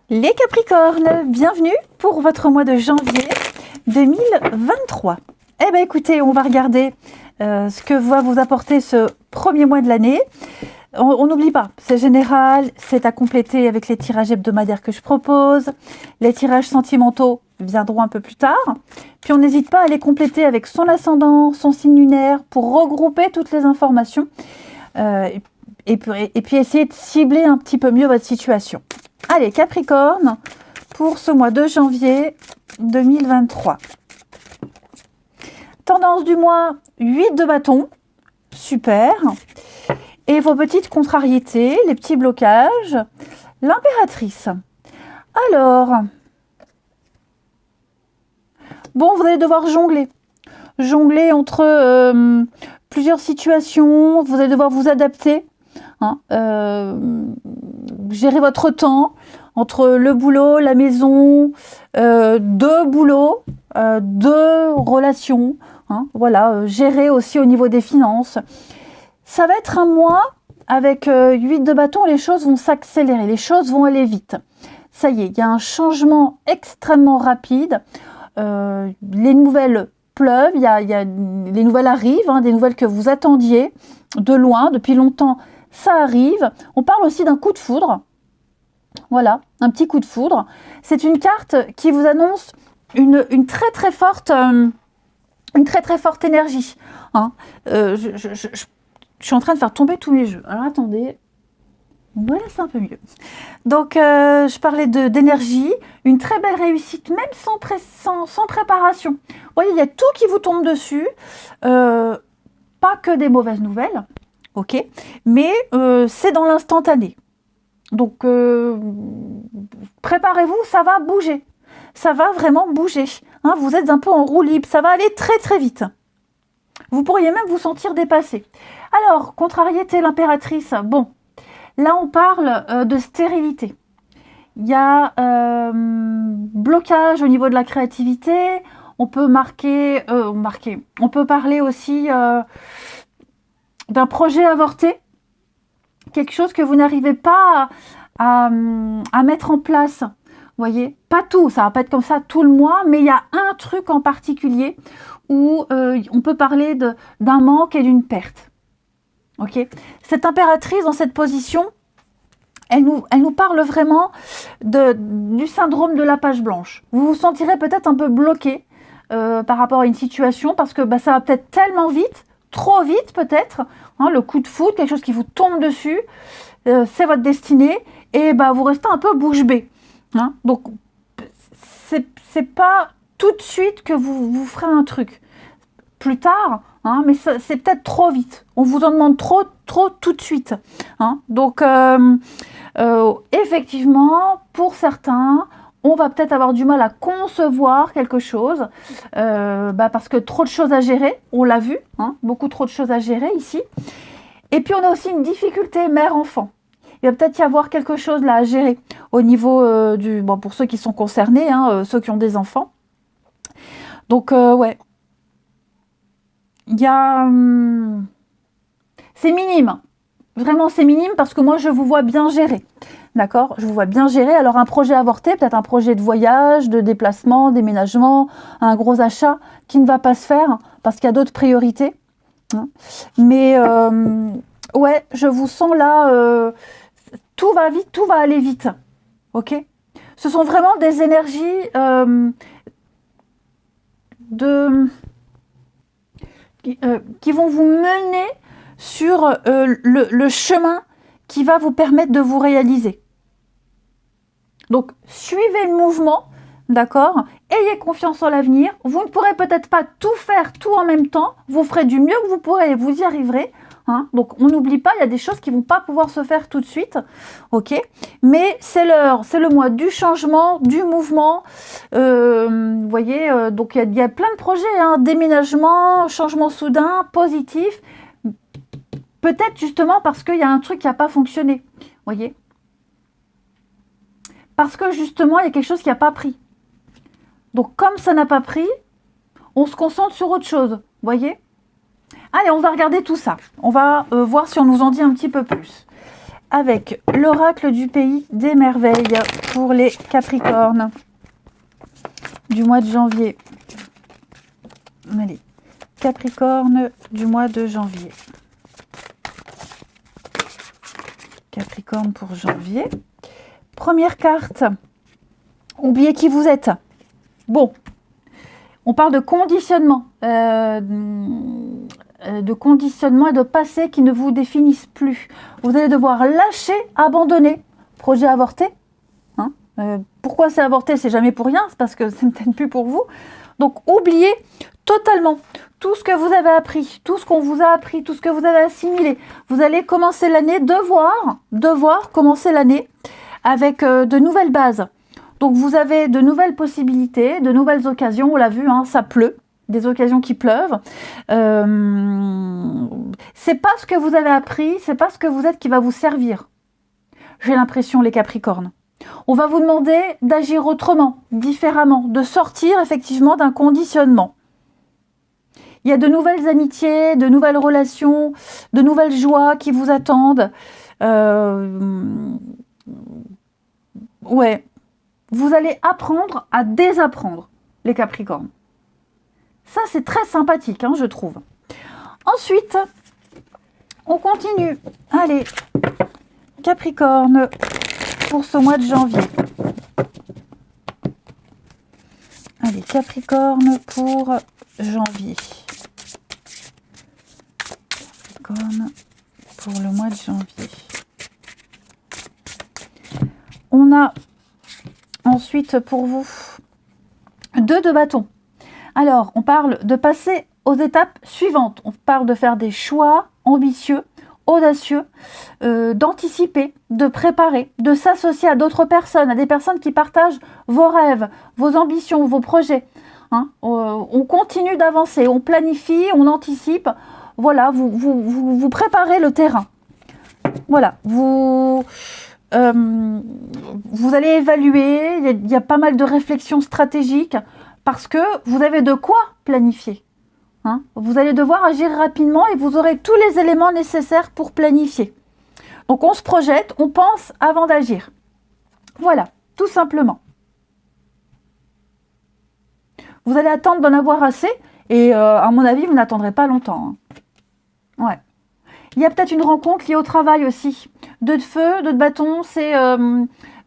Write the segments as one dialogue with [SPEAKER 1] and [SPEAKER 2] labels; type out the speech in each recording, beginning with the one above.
[SPEAKER 1] Les Capricornes, bienvenue pour votre mois de janvier 2023. Eh bien écoutez, on va regarder ce que va vous apporter ce premier mois de l'année. On n'oublie pas, c'est général, c'est à compléter avec les tirages hebdomadaires que je propose. Les tirages sentimentaux viendront un peu plus tard. Puis on n'hésite pas à les compléter avec son ascendant, son signe lunaire pour regrouper toutes les informations et puis essayer de cibler un petit peu mieux votre situation. Allez, Capricorne, pour ce mois de janvier 2023. Tendance du mois, 8 de bâton, super. Et vos petites contrariétés, les petits blocages, l'impératrice. Alors, bon, vous allez devoir jongler. Jongler entre plusieurs situations, vous allez devoir vous adapter. Gérer votre temps entre le boulot, la maison, deux boulots, deux relations. Voilà, gérer aussi au niveau des finances. Ça va être un mois avec 8 de bâton, les choses vont s'accélérer, les choses vont aller vite. Ça y est, il y a un changement extrêmement rapide. Les nouvelles pleuvent, les nouvelles arrivent, des nouvelles que vous attendiez de loin, depuis longtemps. Ça arrive. On parle aussi d'un coup de foudre. Voilà, un petit coup de foudre. C'est une carte qui vous annonce une très très forte énergie. Je suis en train de faire tomber tous mes jeux. Alors attendez. Voilà, c'est un peu mieux. Donc, je parlais d'énergie, une très belle réussite, même sans préparation. Vous voyez, il y a tout qui vous tombe dessus. Pas que des mauvaises nouvelles. Ok, mais c'est dans l'instantané. Donc, préparez-vous, ça va bouger. Ça va vraiment bouger. Vous êtes un peu en roue libre, ça va aller très très vite. Vous pourriez même vous sentir dépassé. Alors, contrariété, l'impératrice. Bon, là on parle de stérilité. Il y a blocage au niveau de la créativité. On peut on peut parler aussi d'un projet avorté, quelque chose que vous n'arrivez pas à mettre en place. Vous voyez, pas tout, ça va pas être comme ça tout le mois, mais il y a un truc en particulier où on peut parler d'un manque et d'une perte. Ok, cette impératrice dans cette position, elle nous parle vraiment du syndrome de la page blanche. Vous vous sentirez peut-être un peu bloqué par rapport à une situation parce que ça va peut-être tellement vite, trop vite peut-être, le coup de foudre, quelque chose qui vous tombe dessus, c'est votre destinée, et vous restez un peu bouche bée. Donc, c'est pas tout de suite que vous ferez un truc. Plus tard, mais c'est peut-être trop vite. On vous en demande trop tout de suite. Donc, effectivement, pour certains, on va peut-être avoir du mal à concevoir quelque chose parce que trop de choses à gérer, on l'a vu, beaucoup trop de choses à gérer ici. Et puis on a aussi une difficulté mère-enfant. Il va peut-être y avoir quelque chose là à gérer au niveau pour ceux qui sont concernés, ceux qui ont des enfants. Donc ouais, il y a c'est minime, vraiment c'est minime parce que moi je vous vois bien gérer. D'accord, je vous vois bien gérer. Alors un projet avorté, peut-être un projet de voyage, de déplacement, déménagement, un gros achat qui ne va pas se faire parce qu'il y a d'autres priorités. Mais ouais, je vous sens là, tout va vite, tout va aller vite. Ok, ce sont vraiment des énergies qui vont vous mener sur le chemin qui va vous permettre de vous réaliser. Donc, suivez le mouvement, d'accord ? Ayez confiance en l'avenir. Vous ne pourrez peut-être pas tout faire, tout en même temps. Vous ferez du mieux que vous pourrez et vous y arriverez. Donc, on n'oublie pas, il y a des choses qui ne vont pas pouvoir se faire tout de suite. Ok ? Mais c'est l'heure, c'est le mois du changement, du mouvement. Vous voyez, donc il y a plein de projets, déménagement, changement soudain, positif. Peut-être justement parce qu'il y a un truc qui n'a pas fonctionné. Vous voyez ? Parce que justement, il y a quelque chose qui n'a pas pris. Donc, comme ça n'a pas pris, on se concentre sur autre chose. Vous voyez ? Allez, on va regarder tout ça. On va voir si on nous en dit un petit peu plus. Avec l'oracle du pays des merveilles pour les Capricornes du mois de janvier. Allez, Capricorne du mois de janvier. Capricorne pour janvier. Première carte. Oubliez qui vous êtes. Bon, on parle de conditionnement. De conditionnement et de passé qui ne vous définissent plus. Vous allez devoir lâcher, abandonner. Projet avorté. Hein, pourquoi c'est avorté? C'est jamais pour rien. C'est parce que c'est peut-être plus pour vous. Donc, oubliez totalement tout ce que vous avez appris, tout ce qu'on vous a appris, tout ce que vous avez assimilé. Vous allez commencer l'année, devoir commencer l'année avec de nouvelles bases. Donc, vous avez de nouvelles possibilités, de nouvelles occasions. On l'a vu, hein, ça pleut. Des occasions qui pleuvent. C'est pas ce que vous avez appris, c'est pas ce que vous êtes qui va vous servir. J'ai l'impression, les Capricornes. On va vous demander d'agir autrement, différemment, de sortir effectivement d'un conditionnement. Il y a de nouvelles amitiés, de nouvelles relations, de nouvelles joies qui vous attendent. Ouais, vous allez apprendre à désapprendre, les Capricornes. Ça, c'est très sympathique, hein, je trouve. Ensuite, on continue. Allez, Capricorne pour ce mois de janvier. Allez, Capricorne pour janvier. Capricorne pour le mois de janvier. On a ensuite pour vous 2 de bâton. Alors, on parle de passer aux étapes suivantes. On parle de faire des choix ambitieux, audacieux, d'anticiper, de préparer, de s'associer à d'autres personnes, à des personnes qui partagent vos rêves, vos ambitions, vos projets. Hein, on continue d'avancer, on planifie, on anticipe. Voilà, vous préparez le terrain. Voilà, vous allez évaluer, il y a pas mal de réflexions stratégiques parce que vous avez de quoi planifier. Hein, vous allez devoir agir rapidement et vous aurez tous les éléments nécessaires pour planifier. Donc on se projette, on pense avant d'agir. Voilà, tout simplement. Vous allez attendre d'en avoir assez et à mon avis, vous n'attendrez pas longtemps. Hein. Ouais. Il y a peut-être une rencontre liée au travail aussi. 2 de feu, 2 de bâton, c'est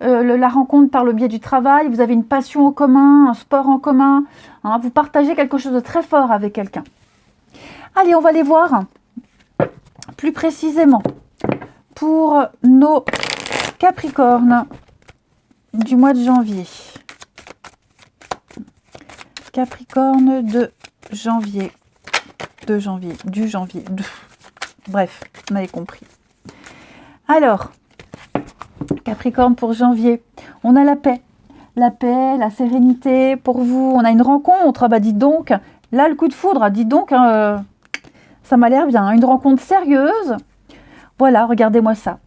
[SPEAKER 1] la rencontre par le biais du travail. Vous avez une passion en commun, un sport en commun. Hein, vous partagez quelque chose de très fort avec quelqu'un. Allez, on va les voir plus précisément pour nos Capricornes du mois de janvier. Capricorne de janvier. Bref, vous m'avez compris. Alors, Capricorne pour janvier, on a la paix. La paix, la sérénité pour vous. On a une rencontre, bah dites donc, là le coup de foudre, dites donc, ça m'a l'air bien. Une rencontre sérieuse. Voilà, regardez-moi ça.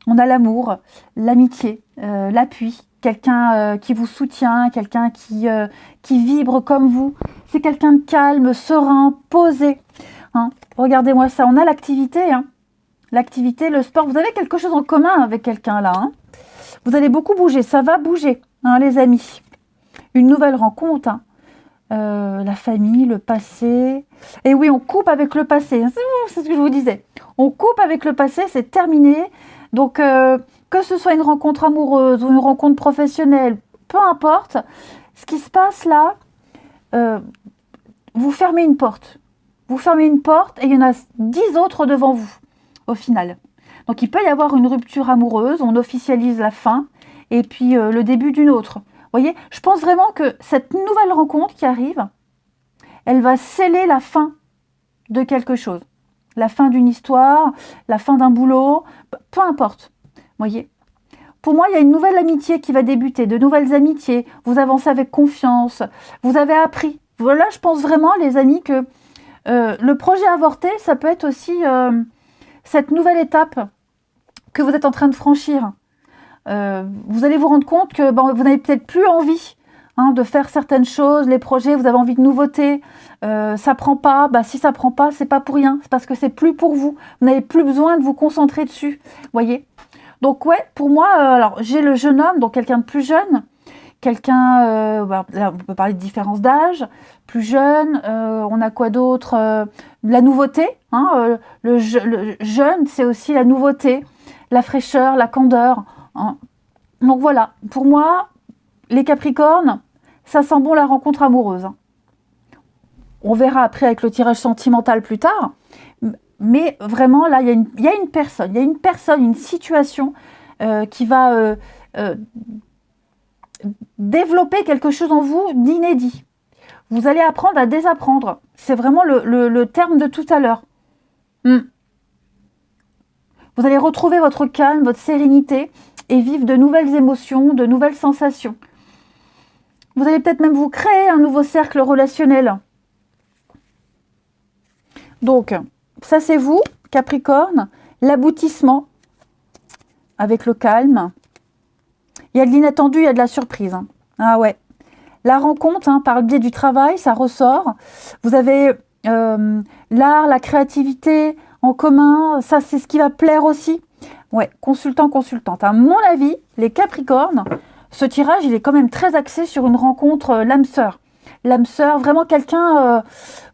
[SPEAKER 1] On a l'amour, l'amitié, l'appui. Quelqu'un qui vous soutient, quelqu'un qui vibre comme vous. C'est quelqu'un de calme, serein, posé. Hein. Regardez-moi ça, on a l'activité. Hein. L'activité, le sport, vous avez quelque chose en commun avec quelqu'un là. Hein. Vous allez beaucoup bouger, ça va bouger, hein, les amis. Une nouvelle rencontre. Hein. La famille, le passé. Et oui, on coupe avec le passé. C'est ce que je vous disais. On coupe avec le passé, c'est terminé. Donc, que ce soit une rencontre amoureuse ou une rencontre professionnelle, peu importe, ce qui se passe là, vous fermez une porte. Vous fermez une porte et il y en a 10 autres devant vous, au final. Donc, il peut y avoir une rupture amoureuse, on officialise la fin, et puis le début d'une autre. Vous voyez, je pense vraiment que cette nouvelle rencontre qui arrive, elle va sceller la fin de quelque chose. La fin d'une histoire, la fin d'un boulot, peu importe. Voyez. Pour moi, il y a une nouvelle amitié qui va débuter, de nouvelles amitiés. Vous avancez avec confiance, vous avez appris. Voilà, je pense vraiment, les amis, que le projet avorté, ça peut être aussi cette nouvelle étape que vous êtes en train de franchir. Vous allez vous rendre compte que vous n'avez peut-être plus envie de faire certaines choses, les projets, vous avez envie de nouveautés, ça prend pas, si ça prend pas, c'est pas pour rien, c'est parce que c'est plus pour vous, vous n'avez plus besoin de vous concentrer dessus, voyez. Donc ouais, pour moi, alors j'ai le jeune homme, donc quelqu'un de plus jeune, quelqu'un, là on peut parler de différence d'âge, plus jeune, on a quoi d'autre, la nouveauté, hein, le jeune, c'est aussi la nouveauté, la fraîcheur, la candeur, hein. Donc voilà, pour moi, les Capricornes, ça sent bon la rencontre amoureuse, hein. On verra après avec le tirage sentimental plus tard, mais vraiment là, il y a une personne, une situation qui va développer quelque chose en vous d'inédit. Vous allez apprendre à désapprendre. C'est vraiment le terme de tout à l'heure. Vous allez retrouver votre calme, votre sérénité et vivre de nouvelles émotions, de nouvelles sensations. Vous allez peut-être même vous créer un nouveau cercle relationnel. Donc, ça c'est vous, Capricorne, l'aboutissement avec le calme. Il y a de l'inattendu, il y a de la surprise, hein. Ah ouais. La rencontre, hein, par le biais du travail, ça ressort. Vous avez l'art, la créativité en commun, ça c'est ce qui va plaire aussi. Ouais, consultant, consultante. À mon avis, les Capricornes, ce tirage, il est quand même très axé sur une rencontre l'âme sœur. L'âme sœur, vraiment quelqu'un,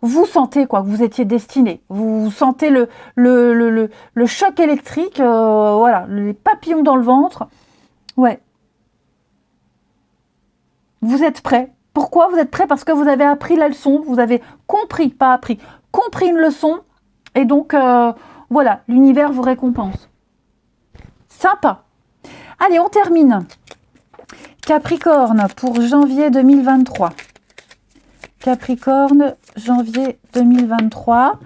[SPEAKER 1] vous sentez quoi, que vous étiez destiné. Vous sentez le choc électrique, voilà, les papillons dans le ventre. Ouais. Vous êtes prêts. Pourquoi vous êtes prêts? Parce que vous avez appris la leçon, vous avez compris, pas appris, compris une leçon. Et donc, voilà, l'univers vous récompense. Sympa. Allez, on termine. Capricorne pour janvier 2023. Capricorne, janvier 2023.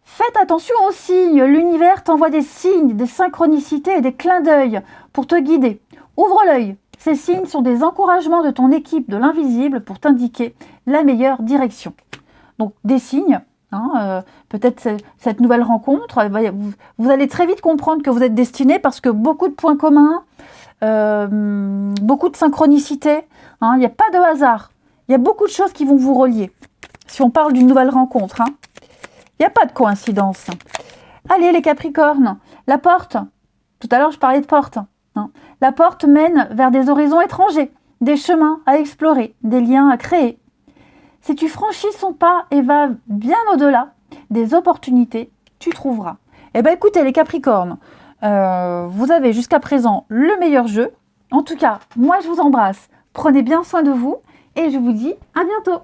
[SPEAKER 1] Faites attention aux signes. L'univers t'envoie des signes, des synchronicités et des clins d'œil pour te guider. Ouvre l'œil. Ces signes sont des encouragements de ton équipe de l'invisible pour t'indiquer la meilleure direction. Donc, des signes, hein, peut-être cette nouvelle rencontre, vous allez très vite comprendre que vous êtes destiné parce que beaucoup de points communs, beaucoup de synchronicité, hein, il n'y a pas de hasard. Il y a beaucoup de choses qui vont vous relier. Si on parle d'une nouvelle rencontre, hein, il n'y a pas de coïncidence. Allez, les Capricornes, la porte. Tout à l'heure, je parlais de porte. Hein. La porte mène vers des horizons étrangers, des chemins à explorer, des liens à créer. Si tu franchis son pas et vas bien au-delà, des opportunités, tu trouveras. Eh bien, écoutez, les Capricornes, vous avez jusqu'à présent le meilleur jeu. En tout cas, moi, je vous embrasse. Prenez bien soin de vous et je vous dis à bientôt.